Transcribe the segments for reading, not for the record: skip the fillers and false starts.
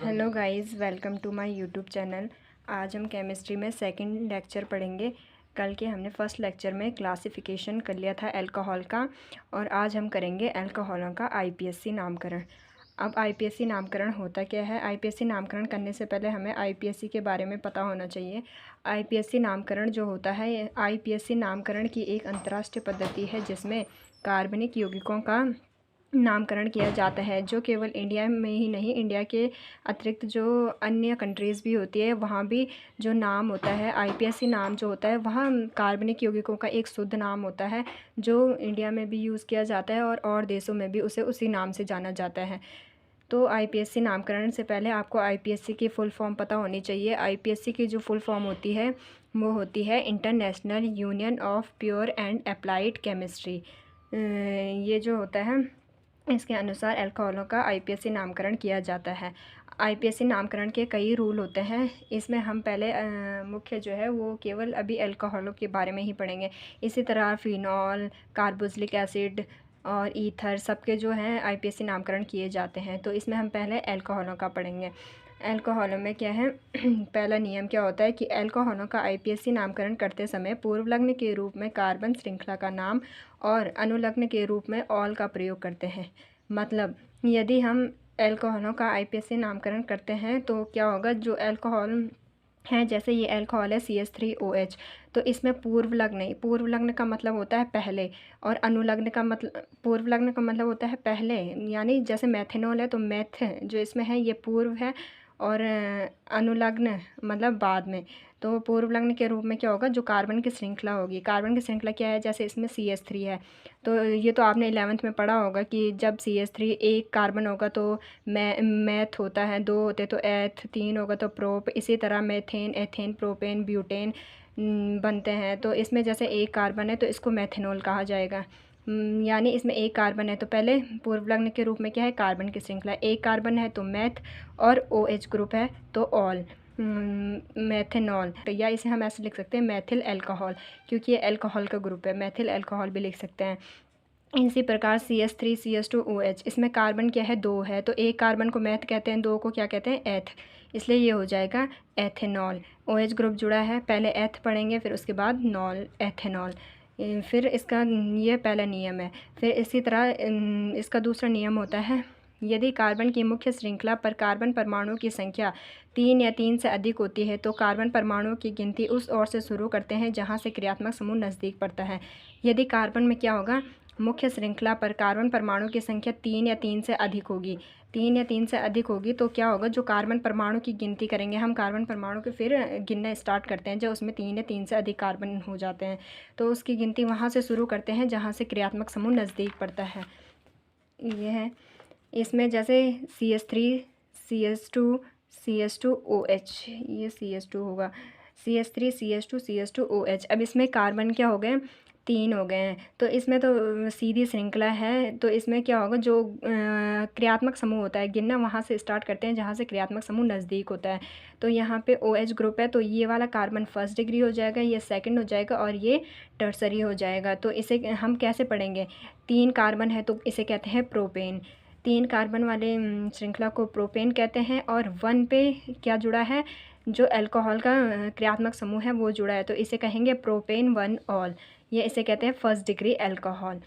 Hello guys, welcome to my YouTube channel. आज हम chemistry में सेकंड लेक्चर पढ़ेंगे। कल के हमने फर्स्ट लेक्चर में क्लासिफिकेशन कर लिया था अल्कोहल का, और आज हम करेंगे अल्कोहलों का आईपीएससी नामकरण। अब आईपीएससी नामकरण होता क्या है? आईपीएससी नामकरण करने से पहले हमें आईपीएससी के बारे में पता होना चाहिए। आईपीएससी नामकरण जो होता है, आईपीएससी नामकरण की एक अंतर्राष्ट्रीय पद्धति है जिसमें कार्बनिक यौगिकों का नामकरण किया जाता है, जो केवल इंडिया में ही नहीं, इंडिया के अतिरिक्त जो अन्य कंट्रीज़ भी होती है वहाँ भी जो नाम होता है, आईपीएससी नाम जो होता है, वहाँ कार्बनिक यौगिकों का एक शुद्ध नाम होता है जो इंडिया में भी यूज़ किया जाता है और देशों में भी उसे उसी नाम से जाना जाता है। तो आईपीएससी नामकरण से पहले आपको आईपीएससी की फुल फॉर्म पता होनी चाहिए। आईपीएससी की जो फुल फॉर्म होती है वो होती है international union of pure and applied chemistry. ये जो होता है, इसके अनुसार अल्कोहलों का आईपीएससी नामकरण किया जाता है। आईपीएससी नामकरण के कई रूल होते हैं। इसमें हम पहले मुख्य जो है वो केवल अभी अल्कोहलों के बारे में ही पढ़ेंगे। इसी तरह फिनॉल, कार्बोक्सिलिक एसिड और ईथर सबके जो हैं आईपीएससी नामकरण किए जाते हैं। तो इसमें हम पहले अल्कोहलों का पढ़ेंगे। अल्कोहलों में क्या है पहला नियम क्या होता है कि अल्कोहलों का आईपीएससी नामकरण करते समय पूर्वलग्न के रूप में कार्बन श्रृंखला का नाम और अनुलग्न के रूप में ऑल का प्रयोग करते हैं। मतलब यदि हम अल्कोहलों का आईपीएससी नामकरण करते हैं तो क्या होगा, जो अल्कोहल है, जैसे ये अल्कोहल है CH3OH, तो इसमें पूर्वलग्न का मतलब होता है पहले, और अनुलग्न का मतलब, पूर्वलग्न का मतलब होता है पहले, यानी जैसे मेथेनॉल है तो मेथ जो इसमें है ये पूर्व है, और अनुलग्न मतलब बाद में। तो पूर्वलग्न के रूप में क्या होगा, जो कार्बन की श्रृंखला होगी। कार्बन की श्रृंखला क्या है, जैसे इसमें CH3 है, तो ये तो आपने 11th में पढ़ा होगा कि जब CH3 एक कार्बन होगा तो मैथ होता है, दो होते तो एथ, तीन होगा तो प्रोप, इसी तरह मेथेन, एथेन, प्रोपेन, ब्यूटेन बनते हैं। तो इसमें जैसे एक कार्बन है तो इसको मेथेनॉल कहा जाएगा। यानी इसमें एक कार्बन है तो पहले पूर्वलग्न के रूप में क्या है, कार्बन की श्रृंखला। एक कार्बन है तो मैथ, और OH ग्रुप है तो ऑल, मेथेनॉल। तो या इसे हम ऐसे लिख सकते हैं मैथिल अल्कोहल, क्योंकि ये अल्कोहल का ग्रुप है। मैथिल अल्कोहल भी लिख सकते हैं। इसी प्रकार CH3 CH2OH, इसमें कार्बन क्या है, दो है, तो एक कार्बन को मैथ कहते हैं, दो को क्या कहते हैं, एथ, इसलिए ये हो जाएगा एथेनॉल। OH ग्रुप जुड़ा है, पहले एथ पढ़ेंगे फिर उसके बाद नॉल, एथेनॉल। फिर इसका ये पहला नियम है। फिर इसी तरह इसका दूसरा नियम होता है, यदि कार्बन की मुख्य श्रृंखला पर कार्बन परमाणुओं की संख्या 3 या 3 से अधिक होती है तो कार्बन परमाणुओं की गिनती उस ओर से शुरू करते हैं जहां से क्रियात्मक समूह नज़दीक पड़ता है। यदि कार्बन में क्या होगा, मुख्य श्रृंखला पर कार्बन परमाणु की संख्या 3 या 3 से अधिक होगी, 3 या 3 से अधिक होगी, तो क्या होगा, जो कार्बन परमाणु की गिनती करेंगे हम, कार्बन परमाणु के फिर गिनना स्टार्ट करते हैं जब उसमें 3 या 3 से अधिक कार्बन हो जाते हैं, तो उसकी गिनती वहाँ से शुरू करते हैं जहाँ से क्रियात्मक समूह नज़दीक पड़ता है। ये है इसमें जैसे CH3 CH2 CH2OH, ये CH2 होगा, CH3 CH2 CH2OH। अब इसमें कार्बन क्या हो गए, 3 हो गए हैं, तो इसमें तो सीधी श्रृंखला है, तो इसमें क्या होगा, जो क्रियात्मक समूह होता है, गिनना वहाँ से स्टार्ट करते हैं जहाँ से क्रियात्मक समूह नज़दीक होता है। तो यहाँ पे OH ग्रुप है तो ये वाला कार्बन फर्स्ट डिग्री हो जाएगा, ये सेकंड हो जाएगा, और ये टर्सरी हो जाएगा। तो इसे हम कैसे पढ़ेंगे, 3 कार्बन है तो इसे कहते हैं प्रोपेन, 3 कार्बन वाले श्रृंखला को प्रोपेन कहते हैं, और 1 पे क्या जुड़ा है, जो अल्कोहल का क्रियात्मक समूह है वो जुड़ा है, तो इसे कहेंगे प्रोपेन 1 ऑल, ये इसे कहते हैं फर्स्ट डिग्री अल्कोहल।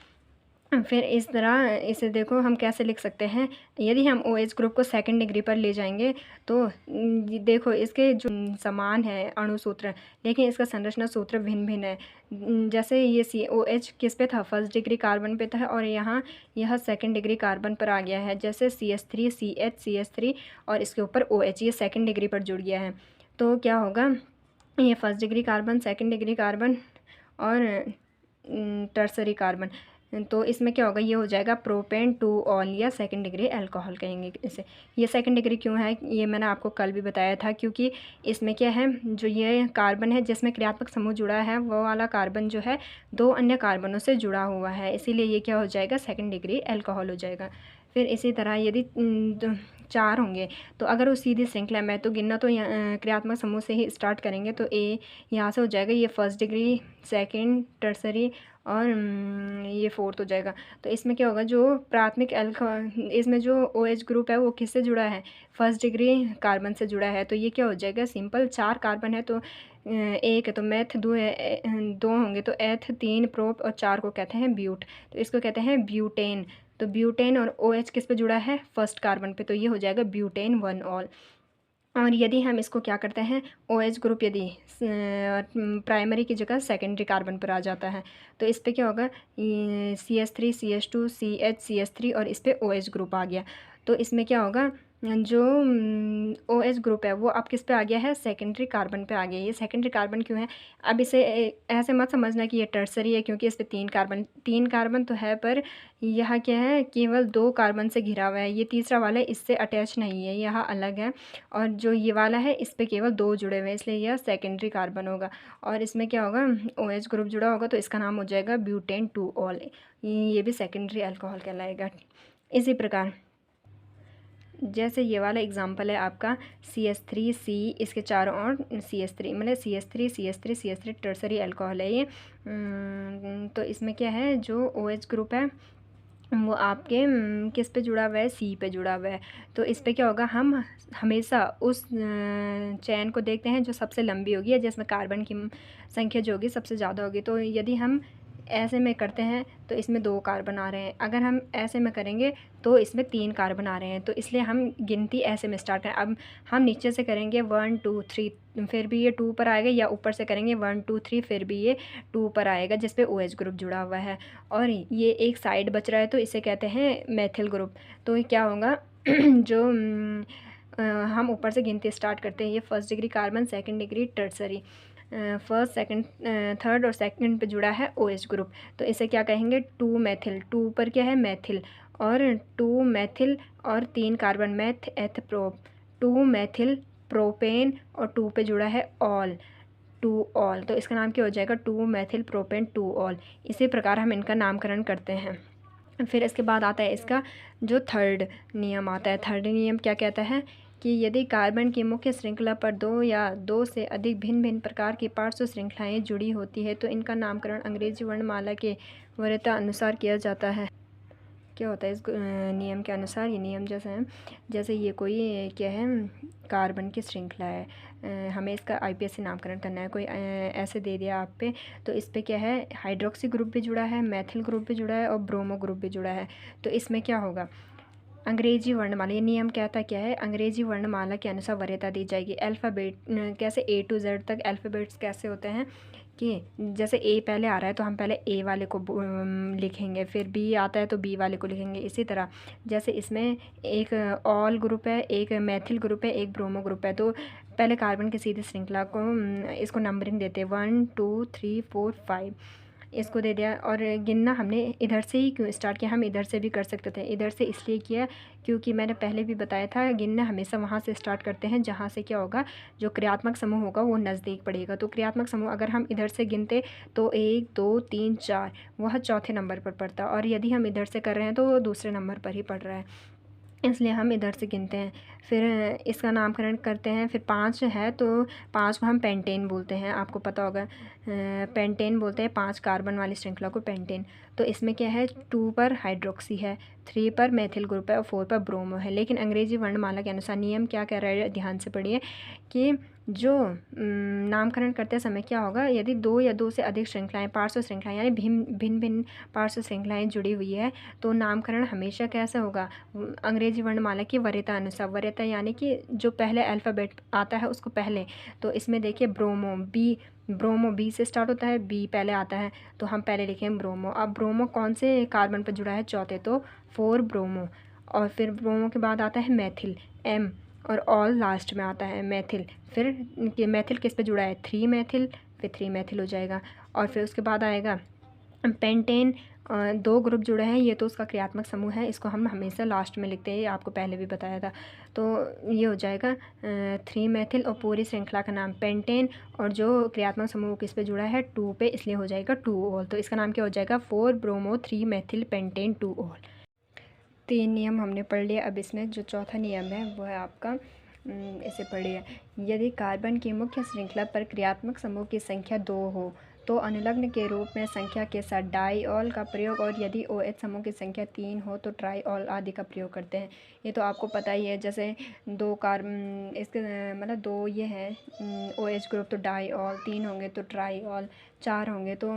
फिर इस तरह इसे देखो हम कैसे लिख सकते हैं, यदि हम OH ग्रुप को सेकंड डिग्री पर ले जाएंगे तो देखो इसके जो समान है अणु सूत्र, लेकिन इसका संरचना सूत्र भिन्न भिन्न है। जैसे ये COH किस पे था, फर्स्ट डिग्री कार्बन पे था, और यहाँ यह सेकंड डिग्री कार्बन पर आ गया है। जैसे CH3 CH CH3 और इसके ऊपर OH, ये सेकंड डिग्री पर जुड़ गया है, तो क्या होगा, ये first degree carbon, second degree carbon और टर्सरी कार्बन, तो इसमें क्या होगा, ये हो जाएगा प्रोपेन 2 ऑल, या सेकंड डिग्री अल्कोहल कहेंगे इसे। ये सेकंड डिग्री क्यों है, ये मैंने आपको कल भी बताया था, क्योंकि इसमें क्या है, जो ये कार्बन है जिसमें क्रियात्मक समूह जुड़ा है, वो वाला कार्बन जो है 2 अन्य कार्बनों से जुड़ा हुआ है, इसीलिए ये क्या हो जाएगा, सेकंड डिग्री अल्कोहल हो जाएगा। फिर इसी तरह यदि 4 होंगे तो अगर वो सीधी श्रृंखला में, तो गिनना तो क्रियात्मक समूह से ही स्टार्ट करेंगे, तो ए यहाँ से हो जाएगा, ये फर्स्ट डिग्री, सेकंड, टर्सरी और ये 4th हो जाएगा। तो इसमें क्या होगा, जो प्राथमिक इसमें जो OH ग्रुप है वो किससे जुड़ा है, फर्स्ट डिग्री कार्बन से जुड़ा है। तो ये क्या हो जाएगा, सिंपल 4 कार्बन है तो एक है तो मेथ 2 है, 2 होंगे तो एथ 3 प्रोप और 4 को कहते हैं ब्यूट, तो इसको कहते हैं ब्यूटेन। तो ब्यूटेन और OH किस पे जुड़ा है, फर्स्ट कार्बन पे, तो ये हो जाएगा ब्यूटेन 1 ऑल। और यदि हम इसको क्या करते हैं, OH ग्रुप यदि प्राइमरी की जगह सेकेंडरी कार्बन पर आ जाता है तो इस पर क्या होगा, CH3 CH2 CH CH3 और इस पर OH ग्रुप आ गया। तो इसमें क्या होगा, जो OH ग्रुप है वो अब किस पे आ गया है, सेकेंडरी कार्बन पे आ गया। ये सेकेंडरी कार्बन क्यों है, अब इसे ऐसे मत समझना कि ये टर्सरी है, क्योंकि इस पे 3 कार्बन तो है, पर यह क्या है, केवल 2 कार्बन से घिरा हुआ है। ये तीसरा वाला इससे अटैच नहीं है, यह अलग है। और जो ये वाला है इस पे केवल 2 जुड़े हुए हैं, इसलिए यह सेकेंडरी कार्बन होगा। और इसमें क्या होगा, OH ग्रुप जुड़ा होगा तो इसका नाम हो जाएगा ब्यूटेन 2 ऑल। ये भी सेकेंडरी अल्कोहल कहलाएगा। इसी प्रकार जैसे ये वाला एग्जांपल है आपका CH3C, इसके चारों ओर CH3, मतलब CH3 टर्सरी अल्कोहल है ये। तो इसमें क्या है, जो OH ग्रुप है वो आपके किस पे जुड़ा हुआ है, C पे जुड़ा हुआ है। तो इस पे क्या होगा, हम हमेशा उस चैन को देखते हैं जो सबसे लंबी होगी या जिसमें कार्बन की संख्या जो होगी सबसे ज़्यादा होगी। तो यदि हम ऐसे में करते हैं तो इसमें 2 कार्बन आ रहे हैं, अगर हम ऐसे में करेंगे तो इसमें 3 कार्बन आ रहे हैं। तो इसलिए हम गिनती ऐसे में स्टार्ट करें। अब हम नीचे से करेंगे 1 2 3, फिर भी ये 2 पर आएगा, या ऊपर से करेंगे 1 2 3 फिर भी ये 2 पर आएगा, जिस पे OH ग्रुप जुड़ा हुआ है। और ये एक साइड बच रहा है तो इसे कहते हैं मेथिल ग्रुप। तो ये क्या होगा जो हम ऊपर से गिनती स्टार्ट करते हैं, ये first degree carbon, second degree tertiary, first second third और सेकंड पे जुड़ा है OH ग्रुप। तो इसे क्या कहेंगे, 2 मेथिल, 2 पर क्या है मेथिल, और 2 मेथिल और 3 carbon meth eth prop, 2 methyl propane, और 2 पे जुड़ा है ऑल, 2 ऑल। तो इसका नाम क्या हो जाएगा, 2 मेथिल प्रोपेन 2 ऑल। इसी प्रकार हम इनका नामकरण करते हैं। फिर इसके बाद आता है इसका जो थर्ड नियम आता है। थर्ड नियम क्या कहता है कि यदि कार्बन की मुख्य श्रृंखला पर 2 या 2 से अधिक भिन्न भिन्न प्रकार की पार्श्व श्रृंखलाएं जुड़ी होती है तो इनका नामकरण अंग्रेजी वर्णमाला के वरीयता अनुसार किया जाता है। क्या होता है इस नियम के अनुसार, ये नियम जैसे हैं, जैसे ये कोई क्या है, कार्बन की श्रृंखला है, हमें इसका IPSC नामकरण करना है, कोई ऐसे दे दिया आप पे, तो इस पे क्या है, हाइड्रोक्सी ग्रुप भी जुड़ा है, मेथिल ग्रुप भी जुड़ा है और ब्रोमो ग्रुप भी जुड़ा है। तो इसमें क्या होगा, अंग्रेजी वर्णमाला, ये नियम कहता क्या है, अंग्रेजी वर्णमाला के अनुसार वरीयता दी जाएगी। अल्फ़ाबेट कैसे A to Z तक अल्फ़ाबेट्स कैसे होते हैं कि जैसे A पहले आ रहा है तो हम पहले A वाले को लिखेंगे, फिर B आता है तो B वाले को लिखेंगे। इसी तरह जैसे इसमें एक ऑल ग्रुप है, एक मेथिल ग्रुप है, एक ब्रोमो ग्रुप है, तो पहले कार्बन की सीधी श्रृंखला को इसको नंबरिंग देते हैं 1 2 3 4 5, इसको दे दिया। और गिनना हमने इधर से ही क्यों स्टार्ट किया, हम इधर से भी कर सकते थे, इधर से इसलिए किया क्योंकि मैंने पहले भी बताया था गिनना हमेशा वहाँ से स्टार्ट करते हैं जहाँ से क्या होगा, जो क्रियात्मक समूह होगा वो नज़दीक पड़ेगा। तो क्रियात्मक समूह अगर हम इधर से गिनते तो 1 2 3 4 वह चौथे नंबर पर पड़ता, और यदि हम इधर से कर रहे हैं तो दूसरे नंबर पर ही पड़ रहा है, इसलिए हम इधर से गिनते हैं। फिर इसका नामकरण करते हैं। फिर 5 है तो 5 को हम पेंटेन बोलते हैं, आपको पता होगा पेंटेन बोलते हैं 5 कार्बन वाली श्रृंखला को पेंटेन। तो इसमें क्या है, 2 पर हाइड्रोक्सी है, 3 पर मेथिल ग्रुप है और 4 पर ब्रोमो है। लेकिन अंग्रेजी वर्णमाला के अनुसार नियम क्या कह रहा है, ध्यान से पढ़िए कि जो नामकरण करते समय क्या होगा, यदि 2 या 2 से अधिक श्रृंखलाएं, पार्श्व श्रृंखलाएं यानी भिन्न भिन्न पार्श्व श्रृंखलाएं जुड़ी हुई है तो नामकरण हमेशा कैसा होगा, अंग्रेजी वर्णमाला की वरीयता अनुसार। वरीयता यानी कि जो पहले अल्फ़ाबेट आता है उसको पहले, तो इसमें देखिए ब्रोमो बी से स्टार्ट होता है, बी पहले आता है तो हम पहले लिखें ब्रोमो। अब ब्रोमो कौन से कार्बन पर जुड़ा है, चौथे, तो 4 ब्रोमो। और फिर ब्रोमो के बाद आता है मेथिल M, और ऑल लास्ट में आता है मेथिल। फिर मेथिल किस पे जुड़ा है, 3 मेथिल, फिर 3 मेथिल हो जाएगा। और फिर उसके बाद आएगा पेंटेन, 2 ग्रुप जुड़े हैं, ये तो उसका क्रियात्मक समूह है, इसको हम हमेशा लास्ट में लिखते हैं, ये आपको पहले भी बताया था। तो ये हो जाएगा 3 मेथिल और पूरी श्रृंखला का नाम पेंटेन, और जो क्रियात्मक समूह किस पे जुड़ा है, 2 पे, इसलिए हो जाएगा 2 ऑल। तो इसका नाम क्या हो जाएगा, 4 ब्रोमो 3 मेथिल पेंटेन 2 ऑल। 3 नियम हमने पढ़ लिया। अब इसमें जो चौथा नियम है वो है आपका, इसे पढ़िए, यदि कार्बन की मुख्य श्रृंखला पर क्रियात्मक समूह की संख्या 2 हो तो अनुलग्न के रूप में संख्या के साथ डाईऑल का प्रयोग, और यदि OH समूह की संख्या 3 हो तो ट्राईऑल आदि का प्रयोग करते हैं। ये तो आपको पता ही है, जैसे 2 कार्बन इसके मतलब 2 ये है OH ग्रुप तो डाईऑल, 3 होंगे तो ट्राईऑल, 4 होंगे तो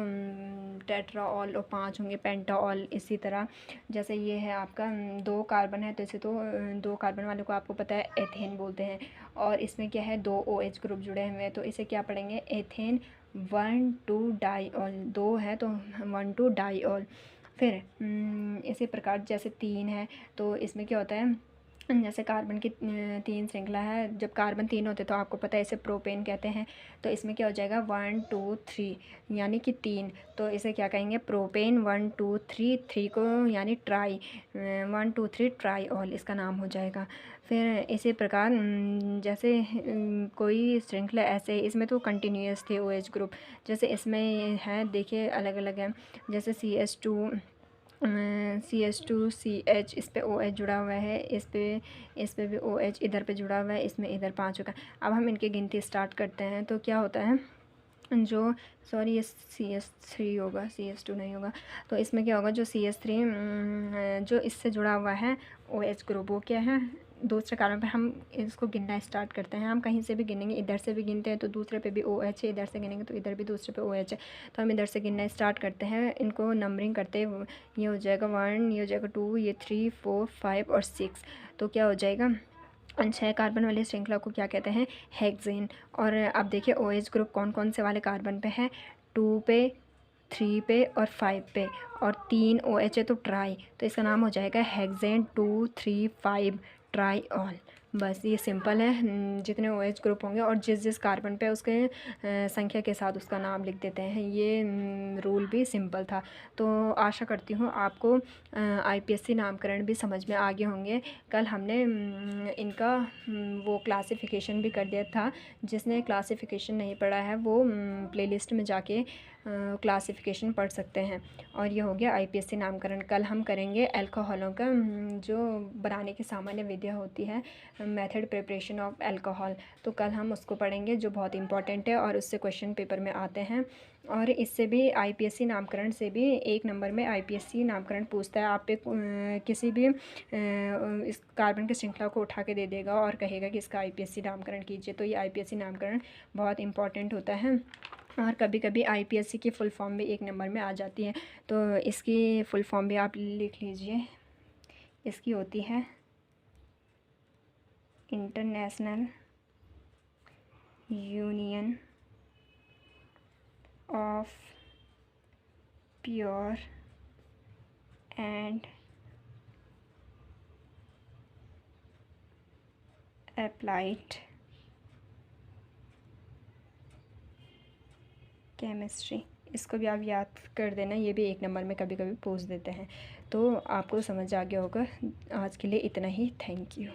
टेट्राऑल, और 5 होंगे पेंटाऑल। इसी तरह जैसे ये है आपका 2 कार्बन है तो इसे तो 2 कार्बन वाले को आपको पता है एथेन बोलते हैं, और इसमें क्या है 2 OH ग्रुप जुड़े हुए हैं तो इसे क्या पढ़ेंगे एथेन 1,2 डाईऑल, 2 है तो 1,2 डाईऑल। फिर इसी प्रकार जैसे 3 है तो इसमें क्या होता है, जैसे कार्बन की 3 श्रृंखला है, जब कार्बन 3 होते तो आपको पता है इसे प्रोपेन कहते हैं, तो इसमें क्या हो जाएगा 1 2 3 यानी कि 3, तो इसे क्या कहेंगे प्रोपेन 1 2 3, 3 को यानी ट्राई 1 2 3 ट्राईऑल इसका नाम हो जाएगा। फिर इसी प्रकार जैसे कोई श्रृंखला ऐसे इसमें तो कंटिन्यूस थे OH ग्रुप, जैसे इसमें है देखिए अलग अलग है, जैसे CH2CH इस पे OH जुड़ा हुआ है, इस पे भी OH इधर पे जुड़ा हुआ है, इसमें इधर 5 होगा। अब हम इनकी गिनती स्टार्ट करते हैं तो क्या होता है, जो सॉरी ये CH3 होगा, CH2 नहीं होगा, तो इसमें क्या होगा जो CH3 जो इससे जुड़ा हुआ है OH ग्रुप वो क्या है दूसरे कार्बन पे, हम इसको गिनना स्टार्ट करते हैं। हम कहीं से भी गिनेंगे, इधर से भी गिनते हैं तो दूसरे पे भी OH है, इधर से गिनेंगे तो इधर भी दूसरे पे OH है, तो हम इधर से गिनना स्टार्ट करते हैं। इनको नंबरिंग करते ये हो जाएगा 1, ये हो जाएगा 2, ये 3 4 5 और 6, तो क्या हो जाएगा 6 कार्बन वाली श्रृंखला को क्या कहते हैं हेक्सेन। और अब देखिए OH ग्रुप कौन कौन से वाले कार्बन पे है, 2 पे, 3 पे और 5 पे, और 3 OH है तो ट्राई, तो इसका नाम हो जाएगा हेक्सेन 2 3 5 ट्राईऑल। बस ये सिंपल है, जितने OH ग्रुप होंगे और जिस जिस कार्बन पे उसके संख्या के साथ उसका नाम लिख देते हैं, ये रूल भी सिंपल था। तो आशा करती हूँ आपको IPSC नामकरण भी समझ में आ गए होंगे। कल हमने इनका वो क्लासिफिकेशन भी कर दिया था, जिसने क्लासिफिकेशन नहीं पढ़ा है वो प्लेलिस्ट में जाके क्लासिफिकेशन पढ़ सकते हैं। और ये हो गया IPSC नामकरण। कल हम करेंगे अल्कोहलों का जो बनाने की सामान्य विधियाँ होती है, मेथड प्रिपरेशन ऑफ अल्कोहल, तो कल हम उसको पढ़ेंगे जो बहुत इंपॉर्टेंट है और उससे क्वेश्चन पेपर में आते हैं। और इससे भी IPSC नामकरण से भी 1 नंबर में IPSC नामकरण पूछता है। आप पे किसी भी इस कार्बन की श्रृंखला को उठा के दे देगा और कहेगा कि इसका IPSC नामकरण कीजिए, तो ये IPSC नामकरण बहुत इंपॉर्टेंट होता है। और कभी कभी IPSC की फुल फॉर्म भी 1 नंबर में आ जाती है, तो इसकी फुल फॉर्म भी आप लिख लीजिए। इसकी होती है international union of pure and applied chemistry. इसको भी आप याद कर देना, ये भी 1 नंबर में कभी कभी पूछ देते हैं। तो आपको समझ आ गया होगा। आज के लिए इतना ही, थैंक यू।